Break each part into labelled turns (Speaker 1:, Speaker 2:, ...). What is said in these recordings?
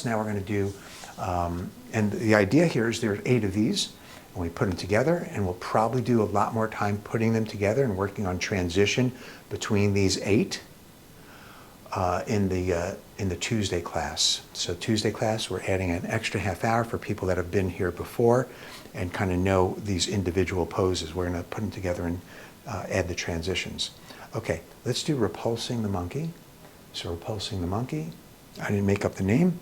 Speaker 1: Now we're going to do, and the idea here is there's 8 of these, and we put them together, and we'll probably do a lot more time putting them together and working on transition between these 8 in the Tuesday class. So Tuesday class, we're adding an extra half hour for people that have been here before and kind of know these individual poses. We're going to put them together and add the transitions. Okay, let's do Repulsing the Monkey. So Repulsing the Monkey, I didn't make up the name.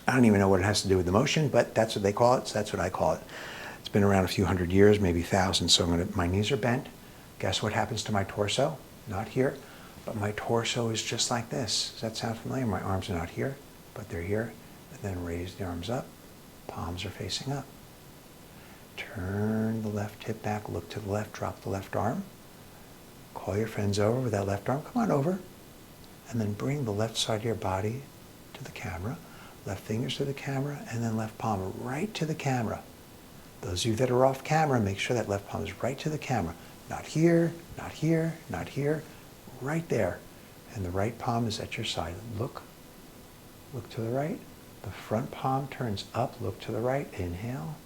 Speaker 1: I don't even know what it has to do with the motion, but that's what they call it, so that's what I call it. It's been around a few hundred years, maybe thousands, so my knees are bent. Guess what happens to my torso? Not here, but my torso is just like this. Does that sound familiar? My arms are not here, but they're here. And then raise the arms up, palms are facing up. Turn the left hip back, look to the left, drop the left arm. Call your friends over with that left arm, come on over. And then bring the left side of your body to the camera. Left fingers to the camera, and then left palm right to the camera. Those of you that are off camera, make sure that left palm is right to the camera. Not here, not here, not here, right there. And the right palm is at your side. Look to the right. The front palm turns up, look to the right. Inhale.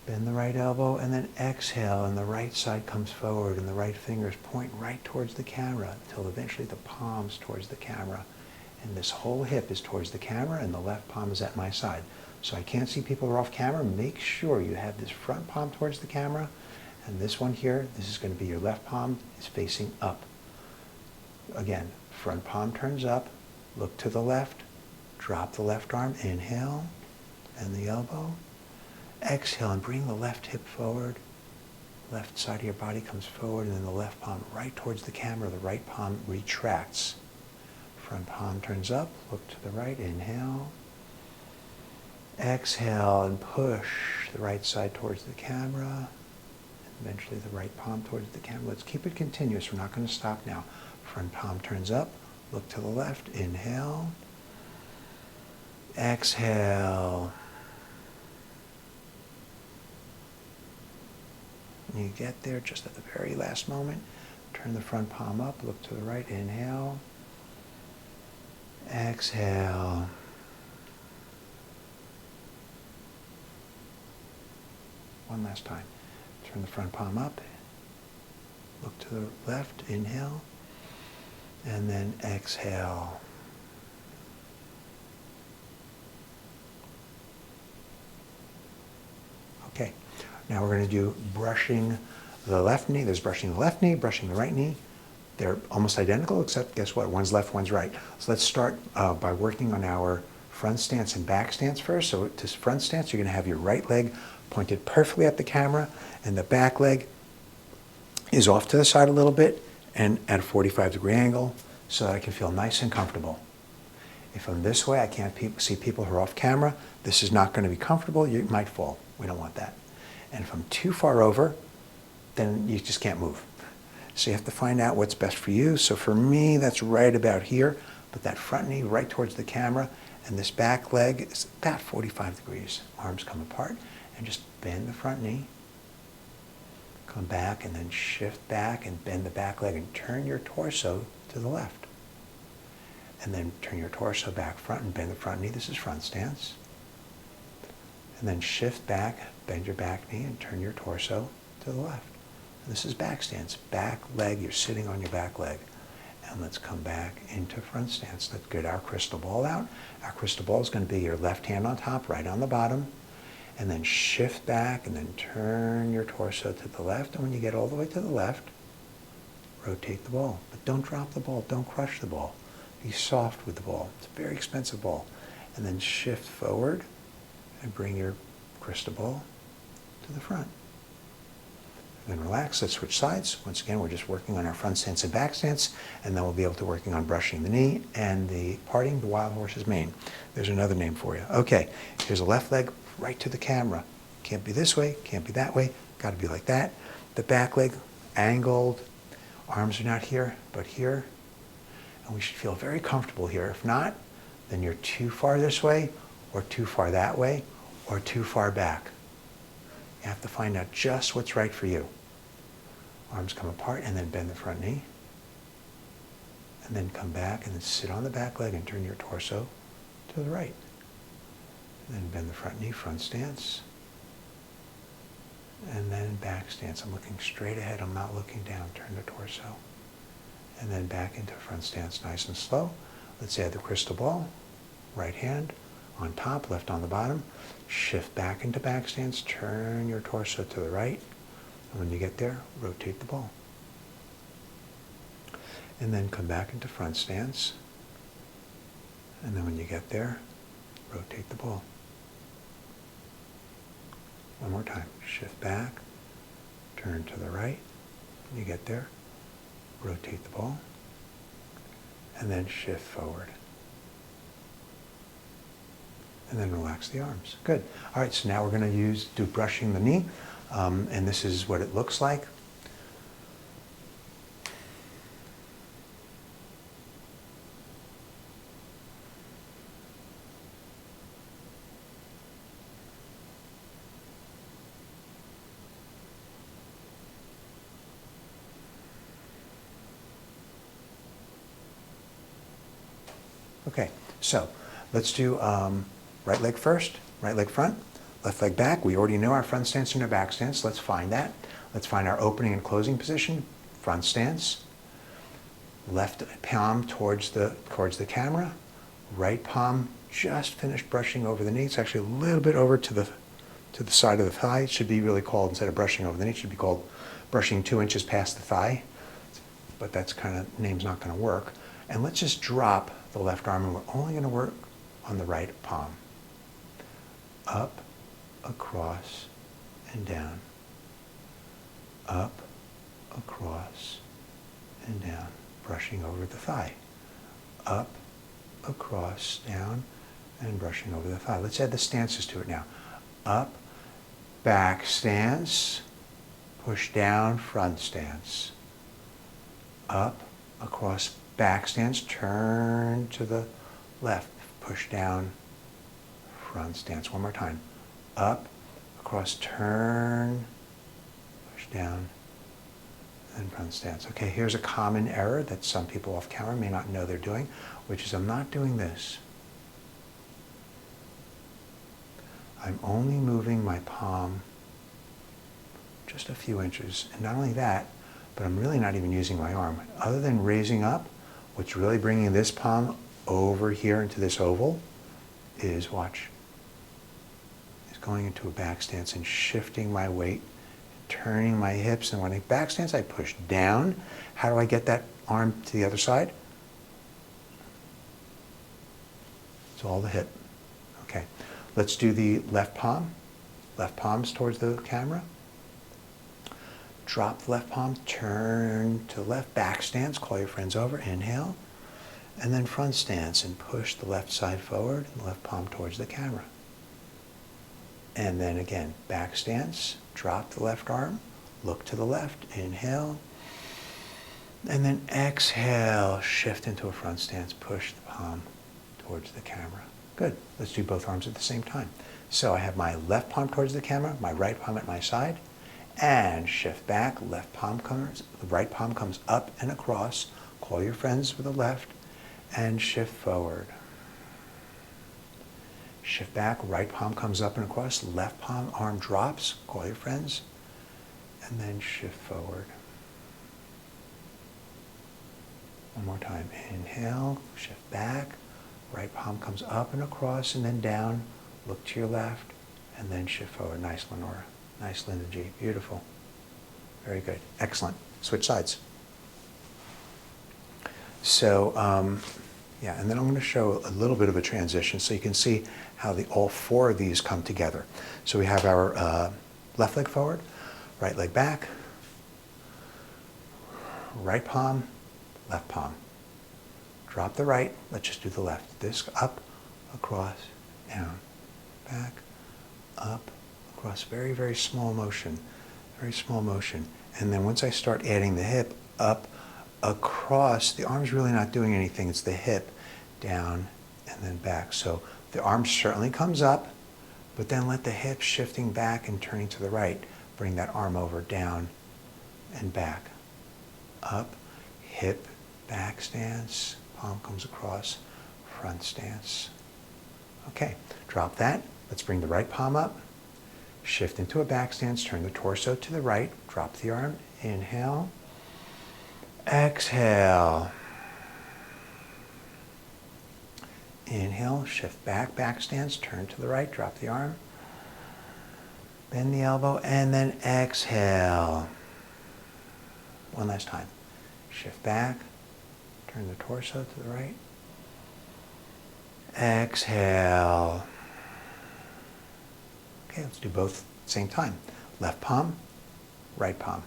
Speaker 1: Bend the right elbow, and then exhale, and the right side comes forward, and the right fingers point right towards the camera until eventually the palm's towards the camera. And this whole hip is towards the camera, and the left palm is at my side. So I can't see people who are off camera. Make sure you have this front palm towards the camera, and this one here, this is going to be your left palm, is facing up. Again, front palm turns up, look to the left, drop the left arm, inhale, and the elbow. Exhale, and bring the left hip forward. Left side of your body comes forward, and then the left palm right towards the camera. The right palm retracts. Front palm turns up, look to the right, inhale. Exhale and push the right side towards the camera. Eventually the right palm towards the camera. Let's keep it continuous. We're not going to stop now. Front palm turns up, look to the left, inhale. Exhale. When you get there, just at the very last moment, turn the front palm up, look to the right, inhale. Exhale. One last time. Turn the front palm up. Look to the left. Inhale. And then exhale. Okay. Now we're going to do brushing the left knee. There's brushing the left knee, brushing the right knee. They're almost identical, except guess what? One's left, one's right. So let's start by working on our front stance and back stance first. So to front stance, you're going to have your right leg pointed perfectly at the camera, and the back leg is off to the side a little bit and at a 45-degree angle so that I can feel nice and comfortable. If I'm this way, I can't see people who are off camera. This is not going to be comfortable. You might fall. We don't want that. And if I'm too far over, then you just can't move. So you have to find out what's best for you. So for me, that's right about here. Put that front knee right towards the camera, and this back leg is about 45 degrees. Arms come apart, and just bend the front knee. Come back, and then shift back, and bend the back leg, and turn your torso to the left. And then turn your torso back front, and bend the front knee. This is front stance. And then shift back, bend your back knee, and turn your torso to the left. This is back stance. Back leg, you're sitting on your back leg. And let's come back into front stance. Let's get our crystal ball out. Our crystal ball is going to be your left hand on top, right on the bottom. And then shift back and then turn your torso to the left. And when you get all the way to the left, rotate the ball. But don't drop the ball. Don't crush the ball. Be soft with the ball. It's a very expensive ball. And then shift forward and bring your crystal ball to the front. Then relax, let's switch sides. Once again, we're just working on our front stance and back stance, and then we'll be able to working on brushing the knee and the parting the wild horse's mane. There's another name for you. Okay, here's a left leg right to the camera. Can't be this way, can't be that way, got to be like that. The back leg angled, arms are not here, but here. And we should feel very comfortable here. If not, then you're too far this way, or too far that way, or too far back. You have to find out just what's right for you. Arms come apart, and then bend the front knee. And then come back and then sit on the back leg and turn your torso to the right. And then bend the front knee, front stance. And then back stance. I'm looking straight ahead. I'm not looking down. Turn the torso. And then back into front stance, nice and slow. Let's add the crystal ball. Right hand on top, left on the bottom. Shift back into back stance. Turn your torso to the right. And when you get there, rotate the ball. And then come back into front stance. And then when you get there, rotate the ball. One more time. Shift back, turn to the right. When you get there, rotate the ball, and then shift forward. And then relax the arms. Good. All right, so now we're going to do brushing the knee, and this is what it looks like. Okay, so let's do right leg first, right leg front, left leg back. We already know our front stance and our back stance. Let's find that. Let's find our opening and closing position, front stance, left palm towards the camera, right palm just finished brushing over the knee. It's actually a little bit over to the side of the thigh. It should be really called, instead of brushing over the knee, it should be called brushing 2 inches past the thigh. But that's kind of, name's not going to work. And let's just drop the left arm, and we're only going to work on the right palm. Up, across, and down. Up, across, and down. Brushing over the thigh. Up, across, down, and brushing over the thigh. Let's add the stances to it now. Up, back stance, push down, front stance. Up, across, back stance, turn to the left, push down, front stance. One more time. Up, across, turn, push down, and front stance. Okay, here's a common error that some people off camera may not know they're doing, which is I'm not doing this. I'm only moving my palm just a few inches. And not only that, but I'm really not even using my arm. Other than raising up, what's really bringing this palm over here into this oval is, watch, is going into a back stance and shifting my weight, turning my hips. And when I back stance, I push down. How do I get that arm to the other side? It's all the hip. Okay, let's do the left palm. Left palms towards the camera. Drop the left palm, turn to the left, back stance, call your friends over, inhale, and then front stance and push the left side forward and the left palm towards the camera. And then again, back stance, drop the left arm, look to the left, inhale, and then exhale, shift into a front stance, push the palm towards the camera. Good, let's do both arms at the same time. So I have my left palm towards the camera, my right palm at my side, and shift back, left palm comes, the right palm comes up and across, call your friends with the left, and shift forward. Shift back, right palm comes up and across, left palm, arm drops, call your friends, and then shift forward. One more time, inhale, shift back, right palm comes up and across and then down, look to your left, and then shift forward. Nice, Lenora. Nice, Linda G. Beautiful. Very good. Excellent. Switch sides. So, yeah, and then I'm going to show a little bit of a transition so you can see how all four of these come together. So we have our left leg forward, right leg back, right palm, left palm. Drop the right. Let's just do the left. This up, across, down, back, up, across. Very, very small motion. Very small motion. And then once I start adding the hip up, across, the arm's really not doing anything. It's the hip, down, and then back. So the arm certainly comes up, but then let the hip shifting back and turning to the right. Bring that arm over, down, and back. Up, hip, back stance, palm comes across, front stance. Okay, drop that. Let's bring the right palm up. Shift into a back stance, turn the torso to the right, drop the arm, inhale, exhale. Inhale, shift back, back stance, turn to the right, drop the arm, bend the elbow, and then exhale. One last time. Shift back, turn the torso to the right, exhale. Okay, let's do both at the same time. Left palm, right palm.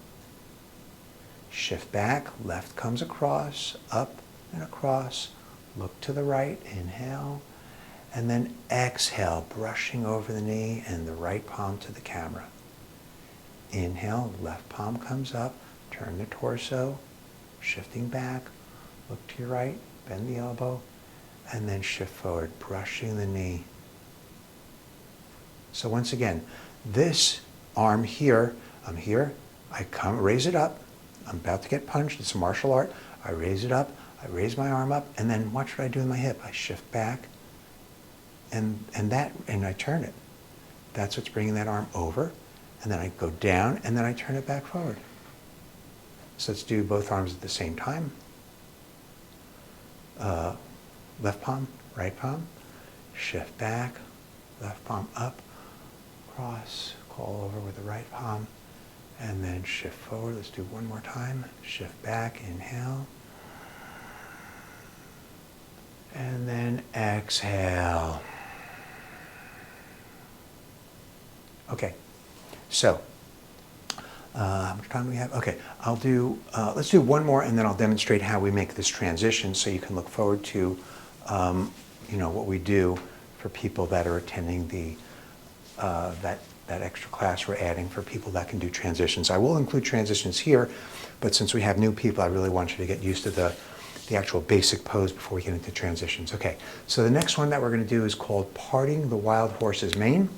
Speaker 1: Shift back, left comes across, up and across. Look to the right, inhale, and then exhale, brushing over the knee and the right palm to the camera. Inhale, left palm comes up, turn the torso, shifting back, look to your right, bend the elbow, and then shift forward, brushing the knee. So once again, this arm here, I'm here, I come, raise it up, I'm about to get punched, it's a martial art, I raise it up, I raise my arm up, and then watch what I do with my hip. I shift back, and I turn it. That's what's bringing that arm over, and then I go down, and then I turn it back forward. So let's do both arms at the same time. Left palm, right palm, shift back, left palm up, cross, call over with the right palm, and then shift forward. Let's do one more time. Shift back, inhale. And then exhale. Okay, so how much time do we have? Okay, let's do one more, and then I'll demonstrate how we make this transition so you can look forward to what we do for people that are attending the that extra class we're adding for people that can do transitions. I will include transitions here, but since we have new people, I really want you to get used to the actual basic pose before we get into transitions. Okay, so the next one that we're going to do is called Parting the Wild Horse's Mane.